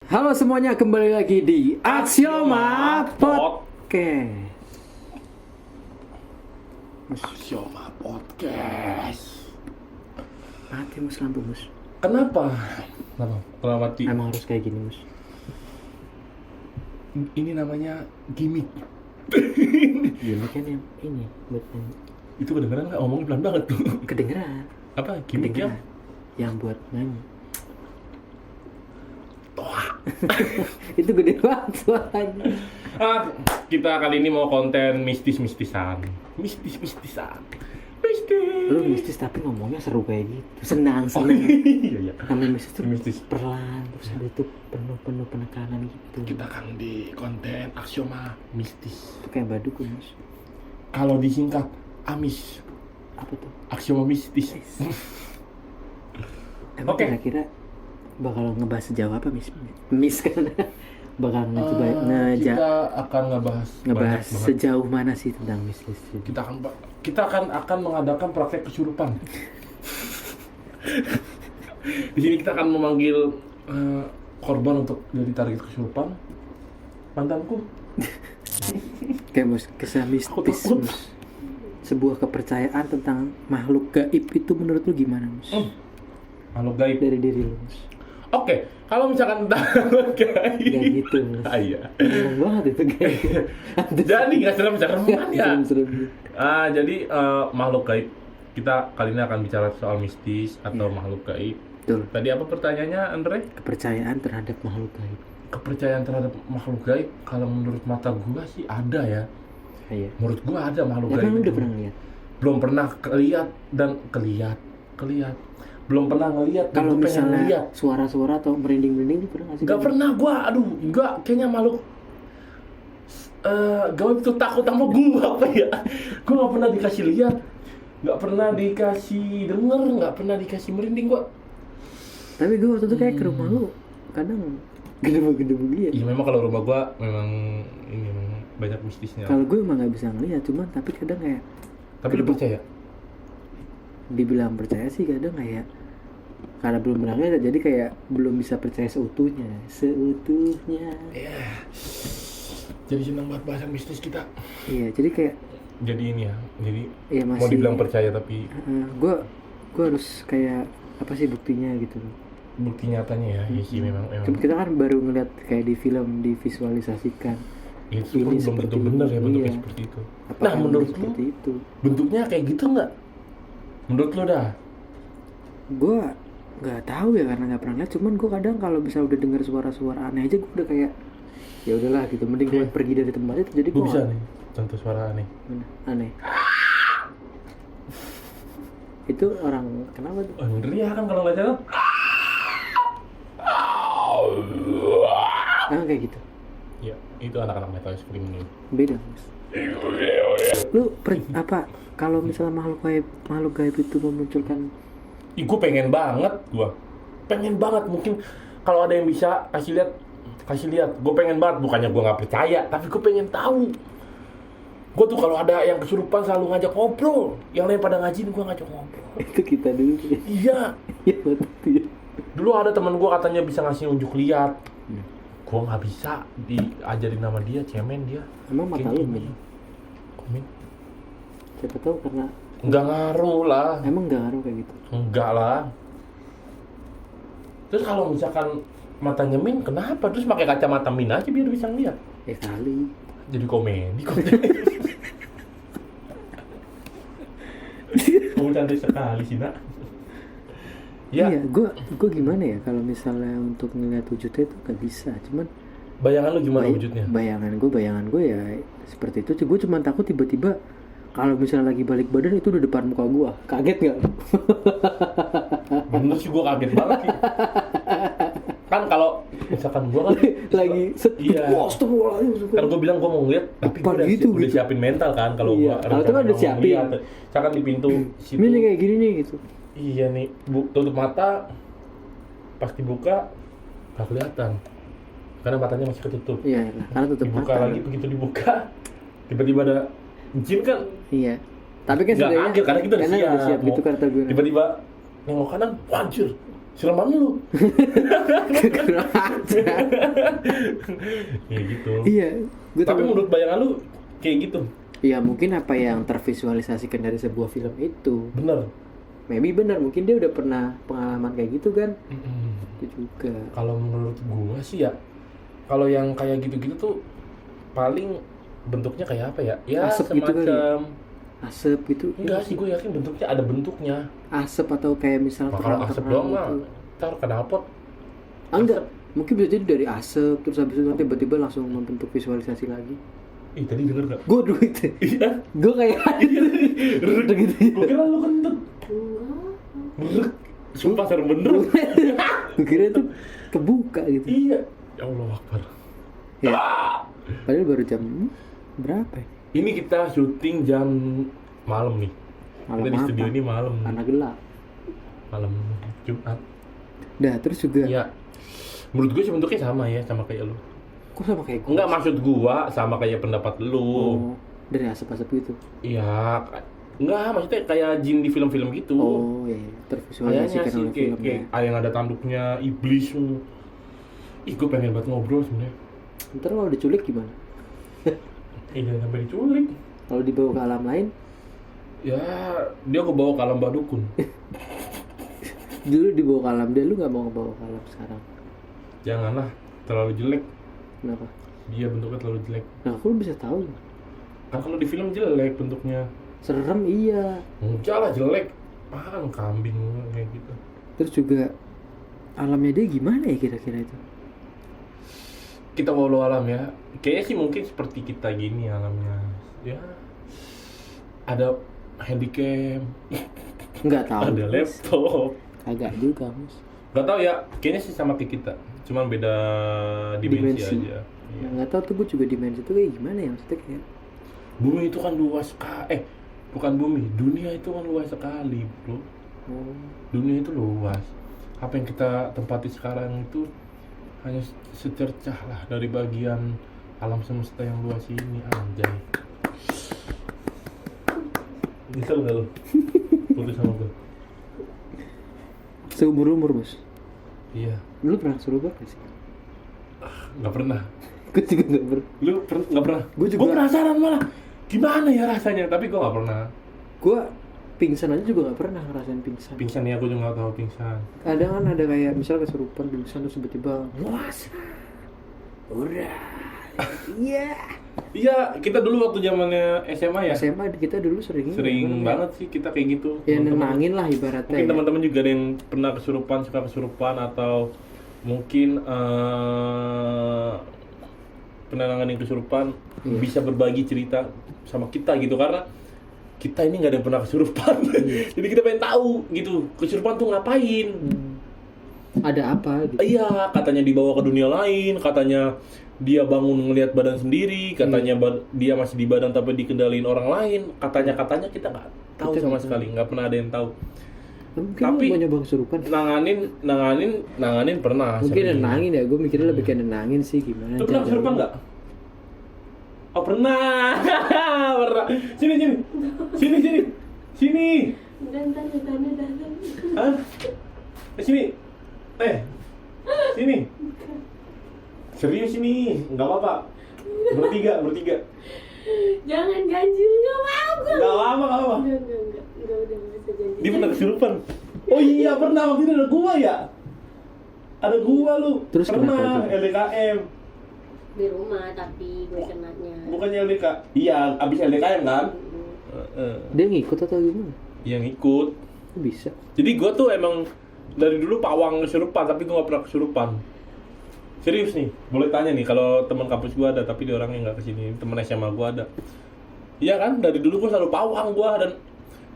Halo semuanya, kembali lagi di Axioma Podcast. Axioma Podcast. Mati mus lampu mus. Kenapa? Kenapa mati? Emang harus kayak gini mus. Ini namanya gimmick. Gini kan yang ini buat nyanyi. Itu kedengeran nggak? Ngomongnya pelan banget tuh. Kedengeran. Apa? Gimmick ya? Kedengeran. Yang buat nyanyi. Itu gede banget suaranya. Kita kali ini mau konten mistis-mistisan. Mistis-mistisan. Lu mistis tapi ngomongnya seru kayak gitu. Senang. Iya. Namanya mistis tuh Mistis. perlahan, terus ada itu penuh penekanan gitu. Kita akan di konten Axioma Mistis. Itu kayak baduk mus. Kalau disingkat Amis. Apa tuh? Axioma Mistis. Emang Oke. kira-kira bakal ngebahas sejauh apa mis kan bakal ngecoba kita akan ngebahas ngebahas banyak banget. sejauh mana sih tentang mistis itu. Kita akan mengadakan praktek kesurupan. Di sini kita akan memanggil korban untuk jadi target kesurupan. Mantanku. Kayak mus kisah mistis Aku takut. mus. Sebuah kepercayaan tentang makhluk gaib itu menurut lu gimana mus? Makhluk gaib. Dari diri lu mus. Oke, kalau misalkan tentang makhluk gaib. Gak gitu mus. Iya. Serem banget itu gaib. Jadi nggak serem-serem kan ya. Serem. Jadi makhluk gaib. Kita kali ini akan bicara soal mistis atau makhluk gaib. Betul. Tadi apa pertanyaannya, Andre? Kepercayaan terhadap makhluk gaib. Kepercayaan terhadap makhluk gaib, kalau menurut mata gua sih ada ya. Iya. Menurut gua ada makhluk Ya gaib. kan lu itu. udah pernah lihat. Belum pernah kelihat dan kelihat. Belum pernah ngelihat dan Kalau gua pengen misalnya ngelihat. suara-suara atau merinding-merinding lu pernah nggak sih? Gak pernah gua, enggak, kayaknya makhluk gaib itu takut sama gua apa ya? Gua nggak pernah dikasih lihat, nggak pernah dikasih denger, nggak pernah dikasih merinding gua. Tapi gue waktu itu kayak ke rumah lu kadang gedebuk-gedebuk dia. Iya memang kalau rumah gua memang ini memang banyak mistisnya. Kalau gue emang nggak bisa ngeliat, cuman tapi kadang kayak Tapi lu percaya? dibilang percaya sih kadang kayak karena belum pernah ngeliat jadi kayak belum bisa percaya seutuhnya. Iya. Jadi senang banget bahasan mistis kita. Iya, jadi kayak Jadi ini ya, jadi ya masih mau dibilang percaya tapi gue harus kayak apa sih buktinya gitu. bukti nyatanya ya, iya sih memang. Cuma kita kan baru ngeliat kayak di film divisualisasikan. Itu pun ini belum tentu seperti benar ya ini, bentuknya iya. seperti itu. Apakah Nah menurut lu seperti itu? bentuknya kayak gitu nggak? Menurut lu dah? Gue nggak tahu ya karena nggak pernah lihat. Cuman gue kadang kalau bisa udah dengar suara-suara aneh aja gue udah kayak ya udahlah gitu. Mending gue pergi dari tempat itu. Jadi Gue gue bisa nih, contoh suara aneh. aneh. Itu orang kenapa tuh? Oh bener ya kan kalau nggak salah. Kayak gitu. Ya itu anak-anak metal screaming. Beda mas. Lu apa? Kalau misalnya makhluk gaib itu memunculkan Ih gue pengen banget mungkin kalau ada yang bisa kasih lihat. Gue pengen banget, bukannya gue nggak percaya, tapi gue pengen tahu. Gue tuh kalau ada yang kesurupan selalu ngajak ngobrol. Yang lain pada ngajin, gue ngajak ngobrol. itu kita dulu. Iya. Iya betul ya. Dulu ada teman gue katanya bisa ngasih unjuk lihat. Gue nggak bisa diajarin nama dia, cemen dia. Emang mata lu min? Min? Siapa tahu karena Nggak ngaruh lah. emang nggak ngaruh kayak gitu. Enggak lah. Terus kalau misalkan matanya Min, kenapa? Terus pakai kacamata Min aja biar bisa ngeliat. Ya kali. Jadi komedi kok. Kamu cantik sekali sih, Nak. Ya, Iya, gue gimana ya kalau misalnya untuk ngeliat wujudnya itu nggak bisa. Cuman bayangan lu gimana wujudnya? bayangan gue ya seperti itu. Gue cuma takut tiba-tiba kalau misalnya lagi balik badan itu udah depan muka gue. Kaget nggak? Bener sih, gue kaget banget sih. Kan kalau misalkan gue kan lagi iya. Kan gue bilang gue mau ngeliat, tapi gue udah, gitu, udah gitu. siapin mental kan kalau Iya, gue kalau itu kan udah siapin. Misalkan di pintu situ. Ini kayak gini nih gitu. Iya nih, tutup mata, pas dibuka nggak kelihatan, karena matanya masih ketutup. Iya, karena tutup Dibuka mata. lagi, begitu dibuka, tiba-tiba ada jin kan? Iya. Tapi kan Nggak sebenarnya kaget karena kita udah siap. gitu kata gue. Tiba-tiba nengok kanan, wajir, Sireman lu. Kurang ajar. Ya gitu. Iya, gue Tapi menurut bayangan lu kayak gitu. ya mungkin apa yang tervisualisasikan dari sebuah film itu. Bener. Maybe benar, mungkin dia udah pernah pengalaman kayak gitu kan. Itu juga. Kalau menurut gua sih ya, kalau yang kayak gitu-gitu tuh paling bentuknya kayak apa ya? Ya Asap gitu kali ya? semacam Asap gitu. enggak sih, gue yakin bentuknya ada bentuknya. Asap atau kayak misal Nah, kalau asap doang mah gitu. ntar knalpot. Enggak, mungkin bisa jadi dari asap terus habis itu nanti tiba-tiba langsung membentuk visualisasi lagi. Ih tadi denger gak? Gue dulu itu. Iya. Gue kayak Rek gitu. gue kira lu kentut. Rek. Sumpah serem bener. Gue kira itu kebuka gitu. Iya. Ya Allah Akbar. Ya. Padahal baru jam berapa ya? Ini kita syuting jam malam nih. Malam Kita di apa? studio ini malam. Karena gelap. Malam Jumat. Dah, terus juga. Iya. Menurut gue sih bentuknya sama ya, sama kayak lu. Kok sama kayak gue? Enggak, maksud gua sama kayak pendapat lu. Oh, dari asap-asap gitu. Iya. Enggak, maksudnya kayak jin di film-film gitu. Oh, iya. Kayaknya Tervisualisasikan sih oleh kayak filmnya. ada yang ada tanduknya iblis. Ih, gue pengen banget ngobrol sebenarnya. Ntar kalau diculik gimana? Jangan sampai diculik. Kalau dibawa ke alam lain, Ya, dia gue bawa ke alam badukun. dulu dibawa ke alam dia, lu nggak mau ngebawa ke alam sekarang. Janganlah, terlalu jelek. Kenapa? Dia bentuknya terlalu jelek. Nah, aku bisa tahu. Kan kalau di film jelek bentuknya. Serem iya. Enggak lah jelek. Apaan kambing kayak gitu. Terus juga alamnya dia gimana ya kira-kira itu? Kita walau alam ya. Kayaknya sih mungkin seperti kita gini alamnya. Ya. Ada handycam, Nggak tahu. ada laptop. Agak juga, Mas. Gak tau ya, kayaknya sih sama kayak kita. Cuman beda dimensi aja. Iya. Nggak tahu tuh gue juga dimensi itu kayak gimana ya maksudnya kayak. Bumi itu kan luas sekali. Bukan bumi, dunia itu kan luas sekali, bro. Oh. Dunia itu luas. Apa yang kita tempati sekarang itu hanya secercah lah dari bagian alam semesta yang luas ini, anjay. Nyesel gak lo? Putus sama gue? Seumur umur, Bos. Iya. Lu pernah seumur gak sih? Gak pernah. Gue juga nggak pernah. Lu gak pernah? Gue juga. Gue penasaran malah. Gimana ya rasanya? Tapi gue gak pernah. Gue pingsan aja juga nggak pernah ngerasain pingsan. Pingsan ya, aku juga gak tahu pingsan. Kadang kan ada kayak misal kesurupan pingsan terus tiba-tiba muas. Udah. Iya. Iya, kita dulu waktu zamannya SMA ya. SMA kita dulu sering Banget sih kita kayak gitu. ya Teman-teman. nenangin lah ibaratnya. Mungkin ya. teman-teman juga ada yang pernah kesurupan, suka kesurupan atau mungkin pernah nanganin kesurupan, Iya. bisa berbagi cerita sama kita gitu karena kita ini nggak ada yang pernah kesurupan. Jadi kita pengen tahu gitu kesurupan tuh ngapain. Ada apa gitu. Iya, katanya dibawa ke dunia lain, katanya dia bangun ngelihat badan sendiri, katanya dia masih di badan tapi dikendaliin orang lain, katanya kita nggak tahu Kita sama nggak sekali, nggak pernah ada yang tahu. Mungkin Tapi lu mau nyoba kesurupan. Nanganin pernah. Mungkin sering. nenangin ya, gue mikirnya lebih kayak nenangin sih gimana. Lu pernah cara kesurupan lu. nggak? Oh pernah. Pernah. Sini. Dan tanda. Hah? Sini. Sini. Serius ini, nggak apa-apa. Bertiga. Jangan ganjil, nggak mau gue. Nggak lama. Enggak, udah bisa janji. Dia pernah kesurupan. Oh iya pernah, waktu itu ada gua ya. Ada gua lu. Terus pernah kenapa itu? LDKM. Di rumah tapi gue kenanya. Bukannya LDK. Iya, abis LDKM kan? Dia ngikut atau gimana? Yang ikut. Kok bisa? Jadi gua tuh emang dari dulu pawang kesurupan, tapi gua nggak pernah kesurupan. Serius nih, boleh tanya nih kalau teman kampus gua ada, tapi dia orangnya nggak kesini. Temen SMA gua ada. Iya kan, dari dulu gua selalu pawang gua dan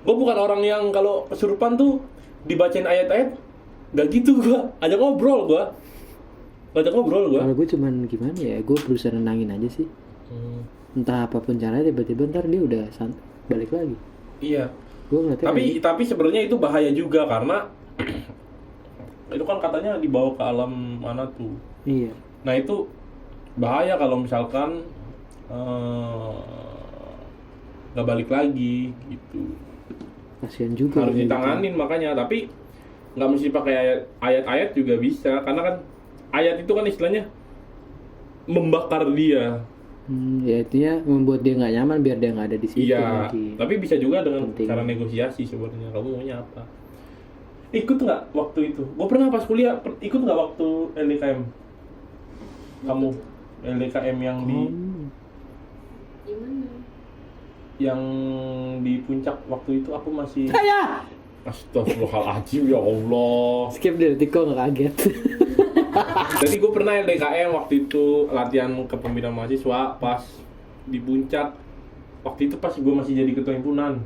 gua bukan orang yang kalau kesurupan tuh dibacain ayat-ayat, nggak gitu gua. Ajak ngobrol gua. Kalau gue cuman gimana ya, gue berusaha nenangin aja sih. Entah apapun caranya tiba-tiba ntar dia udah balik lagi. Iya. Gue ngeliatnya Tapi sebenarnya itu bahaya juga karena itu kan katanya dibawa ke alam mana tuh. iya. Nah itu bahaya kalau misalkan nggak balik lagi gitu. Kasian juga. Harus ya, ditanganin makanya. Tapi nggak mesti pakai ayat-ayat juga bisa, karena kan ayat itu kan istilahnya membakar dia. Ya intinya membuat dia nggak nyaman biar dia nggak ada di situ. Iya, mungkin. tapi bisa juga dengan Penting. cara negosiasi sebenarnya. Kamu maunya apa? Ikut nggak waktu itu? Gue pernah pas kuliah ikut nggak waktu LDKM? Kamu LDKM yang di Gimana? yang di puncak waktu itu aku masih. Saya Astagfirullahaladzim, ya Allah. skip deh, Tiko nggak kaget. Jadi gue pernah LDKM waktu itu latihan kepemimpinan mahasiswa pas di puncak. Waktu itu pas gue masih jadi ketua himpunan.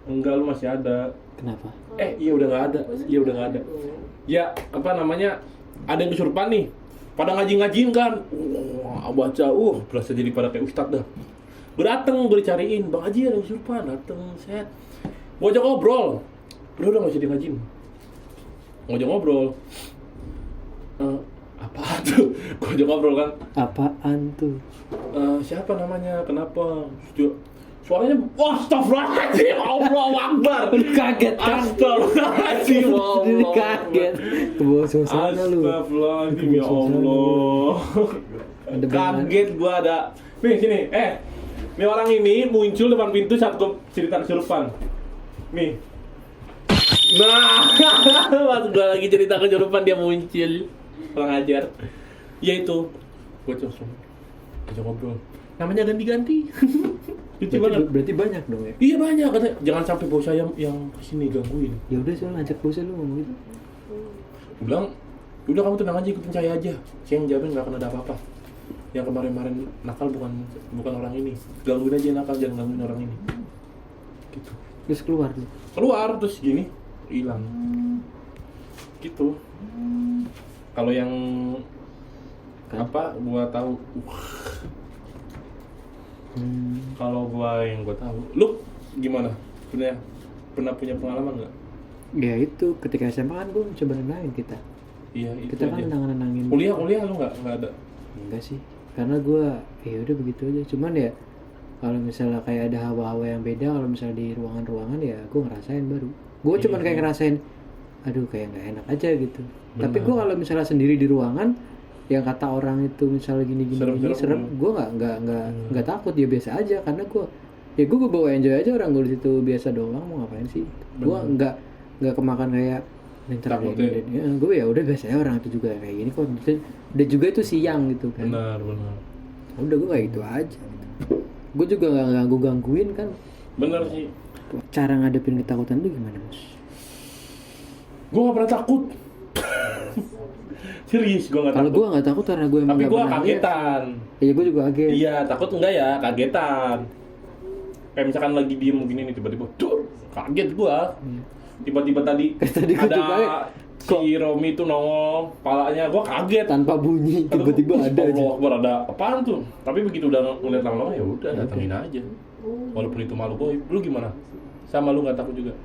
Enggak, lu masih ada. Kenapa? Iya udah nggak ada. Iya udah nggak ada. Ya apa namanya? Ada yang kesurupan nih. Pada ngaji-ngajiin kan. Baca, berasa jadi pada kayak ustad dah. Gue dateng, gue dicariin, Bang Haji ada yang kesurupan, dateng, set. Gue ajak ngobrol. Udah nggak usah di ngajiin. Ngajak ngobrol. Apa tuh? Gue ajak ngobrol kan. Apaan tuh? Siapa namanya? Kenapa? Suaranya, astagfirullahaladzim, Allahu Akbar. Lu kaget kan? Astagfirullahaladzim, Sendiri Allah. kaget. Kebawa suasana lu. Astagfirullahaladzim, ya Allah. Ada banget. Kaget gua ada. Nih sini, nih orang ini muncul depan pintu saat gua cerita kesurupan. Nih. Nah, pas gua lagi cerita kesurupan dia muncul. Kurang ajar. Ya itu. Gua langsung ajak ngobrol. Namanya ganti-ganti. Lucu banget. Berarti banyak dong ya? Iya banyak, katanya jangan sampai bos saya yang kesini gangguin. Ya udah soal ngajak bosnya lu ngomong gitu. Gue bilang, udah kamu tenang aja, ikutin saya aja. Saya yang jamin nggak akan ada apa-apa. Yang kemarin-kemarin nakal bukan orang ini. Gangguin aja yang nakal, jangan gangguin orang ini. Gitu. Terus keluar tuh. Keluar terus gini, hilang. Gitu. Kalau yang Kan? apa? Gua tahu. Kalau gua tahu, lu gimana? Pernah punya pengalaman nggak? Ya itu ketika SMA kan gue coba nenangin kita. Iya itu Kita kan aja. nenangin. Kuliah lu nggak ada. Enggak sih. Karena gue ya udah begitu aja. Cuman ya kalau misalnya kayak ada hawa-hawa yang beda, kalau misalnya di ruangan-ruangan ya gue ngerasain baru. Gue cuman kayak ngerasain, aduh kayak nggak enak aja gitu. Tapi gue kalau misalnya sendiri di ruangan, yang kata orang itu misalnya gini serem, gue nggak takut, ya biasa aja karena gue bawa enjoy aja, orang gue di situ biasa doang, mau ngapain sih? Gue nggak kemakan kayak Takut ya. Gue ya udah biasa aja, orang itu juga kayak gini kok, udah juga itu siang gitu kan. Benar. Udah gue kayak gitu aja. Gue juga nggak gangguin kan. Bener sih. Cara ngadepin ketakutan lu gimana, Mas? Gue gak pernah takut. Serius, gue gak Kalau takut. gue nggak takut karena gue emang Tapi nggak gue pernah lihat. kagetan. Iya, gue juga kaget. Iya, takut enggak ya? Kagetan. Kayak misalkan lagi diem begini nih, tiba-tiba kaget gue. Tiba-tiba tadi Tadi gua ada juga kaget. si Romi tuh nongol, palanya gue kaget. Tanpa bunyi tiba-tiba ada aja. Allah Akbar, ada apaan tuh? Tapi begitu udah ngeliat lama-lama ya udah datengin aja. Walaupun itu malu goib. Lu gimana? Sama lu nggak takut juga?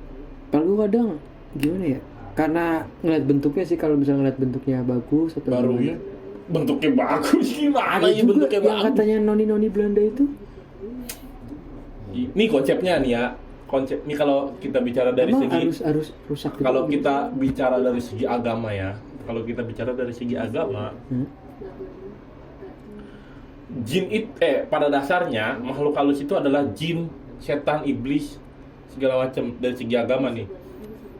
Kalau gue kadang gimana ya? Karena ngeliat bentuknya sih, kalau misalnya ngeliat bentuknya bagus atau Baru gimana. bentuknya bagus gimana Ada ya juga bentuknya yang bagus? katanya noni-noni Belanda itu. Ini konsepnya nih ya. Konsep ini kalau kita bicara dari Emang segi harus rusak juga kalau gitu? kita bicara dari segi agama ya. Kalau kita bicara dari segi agama, jin pada dasarnya makhluk halus itu adalah jin, setan, iblis, segala macam dari segi agama nih.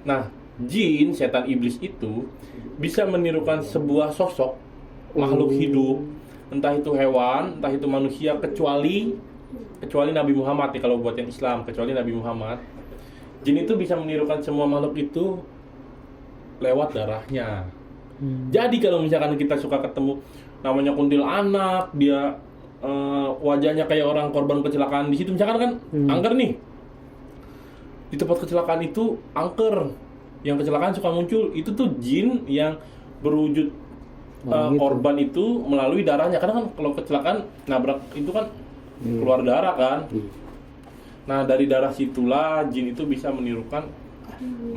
Nah, jin, setan, iblis itu bisa menirukan sebuah sosok makhluk hidup, entah itu hewan, entah itu manusia, kecuali Nabi Muhammad nih, kalau buat yang Islam, kecuali Nabi Muhammad. Jin itu bisa menirukan semua makhluk itu lewat darahnya. Jadi kalau misalkan kita suka ketemu namanya kuntilanak, dia wajahnya kayak orang korban kecelakaan di situ, misalkan kan angker nih. Di tempat kecelakaan itu angker, yang kecelakaan suka muncul, itu tuh jin yang berwujud korban itu melalui darahnya. Karena kan kalau kecelakaan nabrak itu kan keluar darah kan. Nah, dari darah situlah jin itu bisa menirukan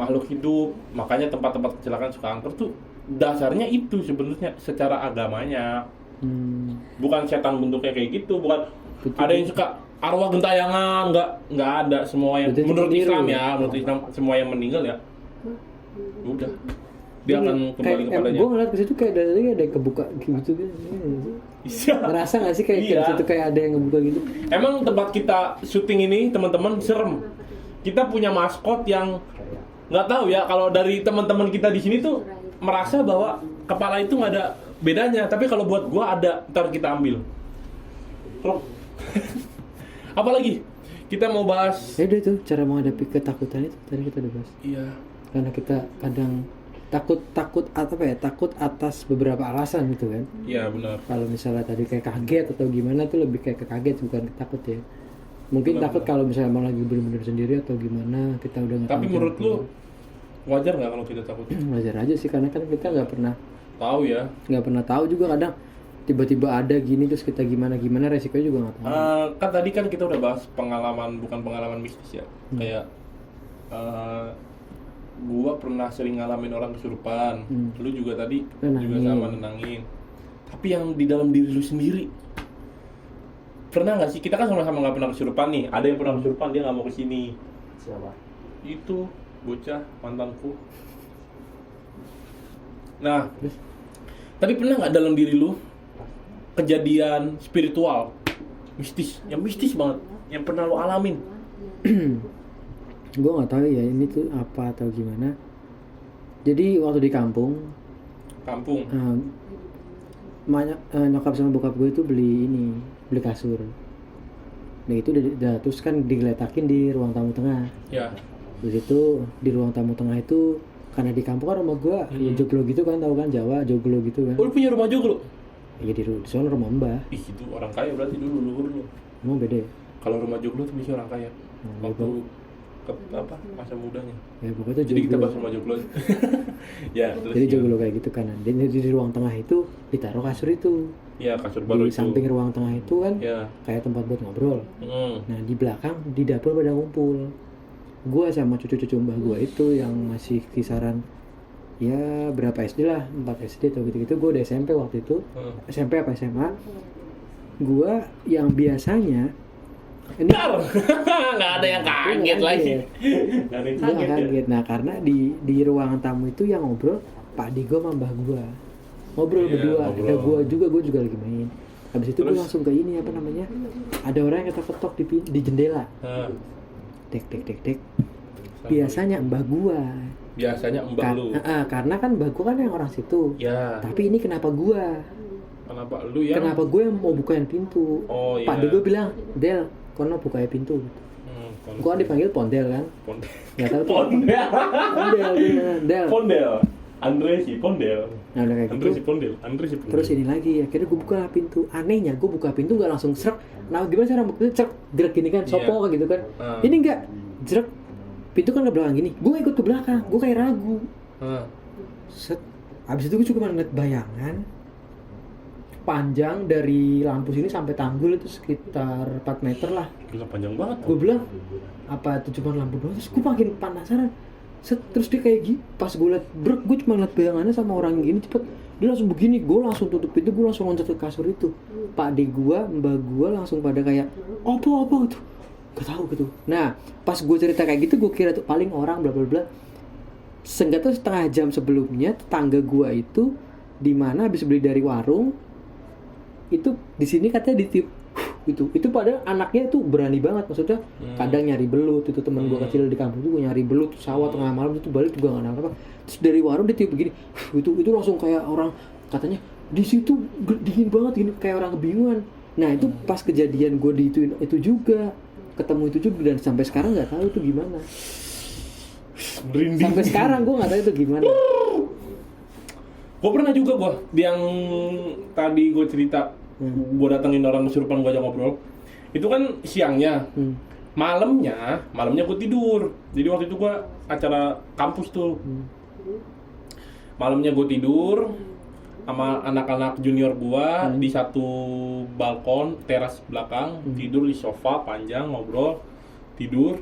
makhluk hidup. Makanya tempat-tempat kecelakaan suka angker tuh dasarnya itu sebenarnya secara agamanya. Bukan setan bentuknya kayak gitu, bukan. Ada yang suka arwah gentayangan nggak ada. Semua yang Berarti menurut niru Islam ya? ya, menurut Islam semua yang meninggal ya udah dia akan kembali kepadanya. Gue ngeliat ke situ kayak ada yang kebuka gitu kan. Iya. Ngerasa nggak sih kayak Iya. di situ kayak ada yang ngebuka gitu? Emang tempat kita syuting ini teman-teman serem. Kita punya maskot yang nggak tahu ya, kalau dari teman-teman kita di sini tuh merasa bahwa kepala itu nggak ada bedanya, tapi kalau buat gua ada, ntar kita ambil. Loh. Apalagi kita mau bahas. Ya udah tuh cara menghadapi ketakutan itu tadi kita udah bahas. Iya. Karena kita kadang takut atas beberapa alasan gitu kan. Iya benar. Kalau misalnya tadi kayak kaget atau gimana tuh lebih kayak kaget bukan takut ya. Mungkin Benar, takut benar. kalau misalnya emang lagi bener-bener sendiri atau gimana kita udah nggak Tapi tahu menurut kan. lu wajar nggak kalau kita takut? Wajar aja sih karena kan kita nggak Tahu ya. pernah tahu juga kadang tiba-tiba ada gini terus kita gimana resikonya juga nggak tahu. Kan tadi kan kita udah bahas pengalaman, bukan pengalaman mistis ya. Kayak gua pernah sering ngalamin orang kesurupan. Lu juga tadi Nenangin. juga sama nenangin. Tapi yang di dalam diri lu sendiri pernah nggak sih? Kita kan sama-sama nggak pernah kesurupan nih. Ada yang pernah kesurupan, dia nggak mau kesini. Siapa? Itu bocah mantanku. Nah, tapi pernah nggak dalam diri lu kejadian spiritual, mistis, yang mistis banget, yang pernah lu alamin? Gue nggak tahu ya ini tuh apa atau gimana. Jadi waktu di kampung Kampung. nyokap sama bokap gue itu beli kasur. Nah itu udah terus kan digeletakin di ruang tamu tengah. Ya. Terus itu di ruang tamu tengah itu karena di kampung kan rumah gue ya joglo gitu kan, tahu kan Jawa joglo gitu kan. Oh, lu punya rumah joglo? Ya di sana rumah mbah. Ih, itu orang kaya berarti dulu leluhurnya. Emang beda ya? Kalau rumah joglo tuh bisa orang kaya. Oh, Waktu gitu. masa mudanya. Ya pokoknya itu Jadi kita joglo. bahas rumah joglo. Ya, terus. Jadi ya. joglo kayak gitu kan. Dan di ruang tengah itu ditaruh kasur itu. Ya, kasur baru Di itu. samping ruang tengah itu kan Ya. kayak tempat buat ngobrol. Hmm. Nah di belakang di dapur pada ngumpul. Gua sama cucu-cucu mbah gua itu yang masih kisaran ya berapa SD lah, 4 SD atau gitu-gitu. Gua udah SMP waktu itu. SMP apa SMA. Gua yang biasanya ini Dar! Nggak ada yang kaget lagi. Nggak ada yang gua kaget ya. kaget. Nah karena di ruangan tamu itu yang ngobrol Pak Di gua sama mbah gua. Ngobrol Iya, berdua. ngobrol. Ada gua juga lagi main. Habis itu Terus? gua langsung ke ini apa namanya? Ada orang yang ketok-ketok di jendela. Nah, Dek. Biasanya mbah gua. biasanya mbah lu. Karena kan mbah gua kan yang orang situ. Ya. Tapi ini kenapa gua? Kenapa lu yang? Kenapa gue yang mau bukain pintu? Oh, iya. Pak De gue bilang, Del, kono bukain pintu. Gue kan dipanggil Pondel kan? Pondel. Gak tau tuh. Pondel. Pondel, gimana? Del. Pondel. Andre si Pondel. Nah udah kayak Andre gitu. si Pondel. Andre si Pondel. Terus ini lagi, akhirnya gue buka pintu. Anehnya gue buka pintu gak langsung serak. Nah gimana cara buka pintu? Serak, gerak gini kan, sopo Iya. gitu kan. Ah. Ini enggak, jerak. Pintu kan ke belakang gini. Gue ikut ke belakang, gue kayak ragu. Set. Abis itu gue cuma ngeliat bayangan panjang dari lampu sini sampai tanggul itu sekitar 4 meter lah. Gila panjang banget. Gue bilang apa itu cuma lampu doang, terus gue makin penasaran. Set, terus dia kayak gini, pas gue liat brek, gue cuma liat bayangannya sama orang gini cepet. Dia langsung begini, gue langsung tutup pintu, gue langsung loncat ke kasur itu. Pak De gue, mbak gue langsung pada kayak apa gitu, gak tahu gitu. Nah pas gue cerita kayak gitu, gue kira tuh paling orang bla bla bla. Seenggaknya setengah jam sebelumnya tetangga gue itu di mana habis beli dari warung itu di sini katanya ditiup itu padahal anaknya tuh berani banget, maksudnya kadang nyari belut itu teman gua kecil di kampung tuh nyari belut sawah tengah malam itu balik juga nggak nangkap apa, terus dari warung ditiup begini itu langsung kayak orang katanya di situ dingin banget gini kayak orang kebingungan. Nah itu pas kejadian gua di itu juga ketemu itu juga dan sampai sekarang nggak tahu itu gimana. Merinding. Sampai sekarang gua nggak tahu itu gimana. Gue pernah juga yang tadi gue cerita, gue datengin orang kesurupan, gue ajak ngobrol. Itu kan siangnya, malamnya gue tidur. Jadi waktu itu gue acara kampus tuh. Malamnya gue tidur sama anak-anak junior gue di satu balkon teras belakang, tidur di sofa panjang ngobrol, tidur.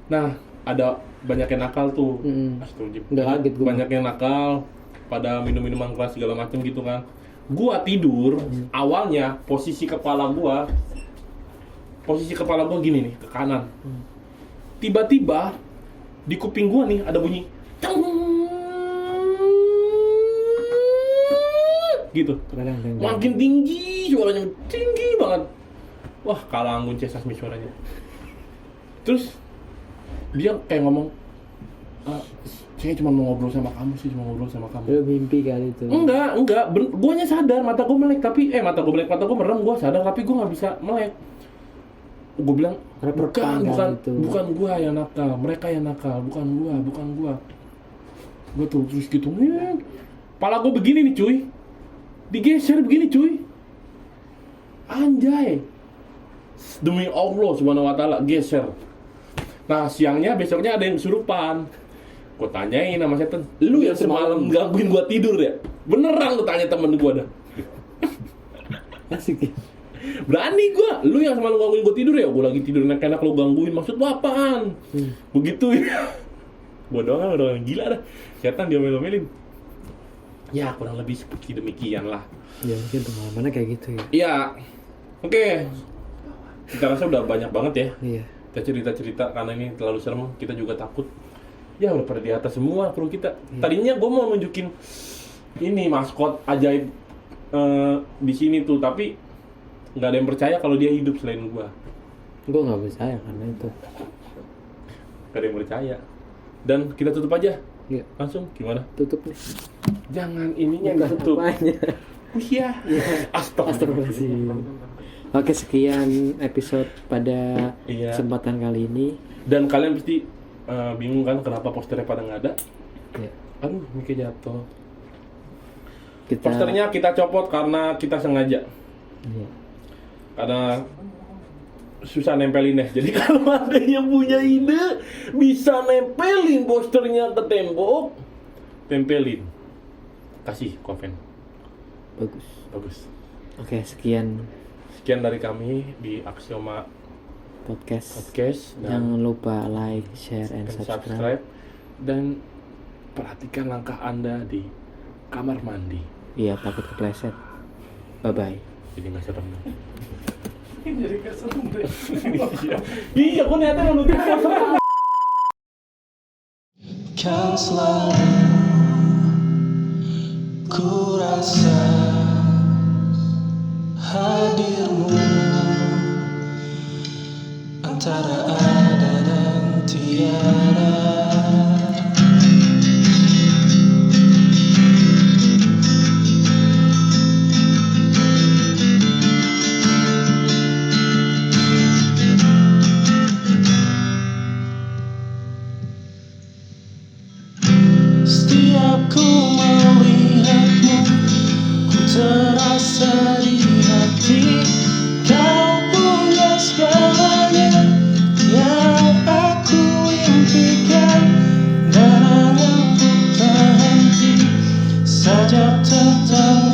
Nah ada banyak yang nakal tuh, Astagfirullah. Udah kaget gua. Banyak yang nakal. Pada minum-minuman keras segala macam gitu kan. Gua tidur, awalnya posisi kepala gua posisi kepala gue gini nih, ke kanan. Tiba-tiba di kuping gue nih ada bunyi teng gitu. Makin tinggi suaranya, tinggi banget. Wah, kalah Anggun C. Sasmi suaranya. Terus dia kayak ngomong, saya cuma mau ngobrol sama kamu sih, cuma ngobrol sama kamu. Lu mimpi kali itu. Enggak, guanya sadar, mata gue melek tapi mata gue merem, gue sadar tapi gue nggak bisa melek. Gue bilang, bukan gua yang nakal, mereka yang nakal, bukan gua. Gue tuh terus gitu, pala gue begini nih cuy, digeser begini cuy, anjay, demi Allah subhanahu wa ta'ala geser. Nah siangnya besoknya ada yang kesurupan. Gue tanyain sama setan, lu yang semalam gangguin gue tidur ya? Beneran lu tanya temen gue dah. Asik ya? Berani gue, lu yang semalam gangguin gue tidur ya? Gue lagi tidur enak-enak lu gangguin, maksud lu apaan? Begitu ya. Gue doang yang gila dah. Setan dia melo-melin. Ya kurang lebih seperti demikian lah. Ya mungkin pengalamannya kayak gitu ya. Iya. Oke. Kita rasa udah banyak banget ya. Iya. Kita cerita-cerita karena ini terlalu serem, kita juga takut. Ya udah pada di atas semua kru kita. Tadinya gue mau nunjukin ini maskot ajaib di sini tuh, tapi nggak ada yang percaya kalau dia hidup selain gue. Gue nggak percaya karena itu. Gak ada yang percaya. Dan kita tutup aja. Iya. Langsung gimana? Tutup nih. Jangan ininya Bukan ditutup. apanya. Iya. Astagfirullahaladzim. Oke, sekian episode pada Iya. kesempatan kali ini. Dan kalian pasti bingung kan kenapa posternya pada nggak ada? Ya, Aduh, Mika jatuh. kita Posternya kita copot karena kita sengaja. Iya. Karena susah nempelinnya. Jadi kalau ada yang punya ide bisa nempelin posternya ke tembok, tempelin. Kasih komen. Bagus. Oke, sekian Sekian dari kami di Axioma podcast. dan Jangan lupa like, share, and subscribe. Dan perhatikan langkah Anda di kamar mandi. Iya, takut kepleset. Bye-bye. Jadi nggak serem. Jadi nggak serem deh. Iya, gue niatnya mau nutup serem. Kan selalu ku rasa hadirmu antara ada dan tiada. Setiap ku melihatmu, ku terasa di hati. Kau punya segalanya yang aku impikan, dan hanya ku tak henti saja tentang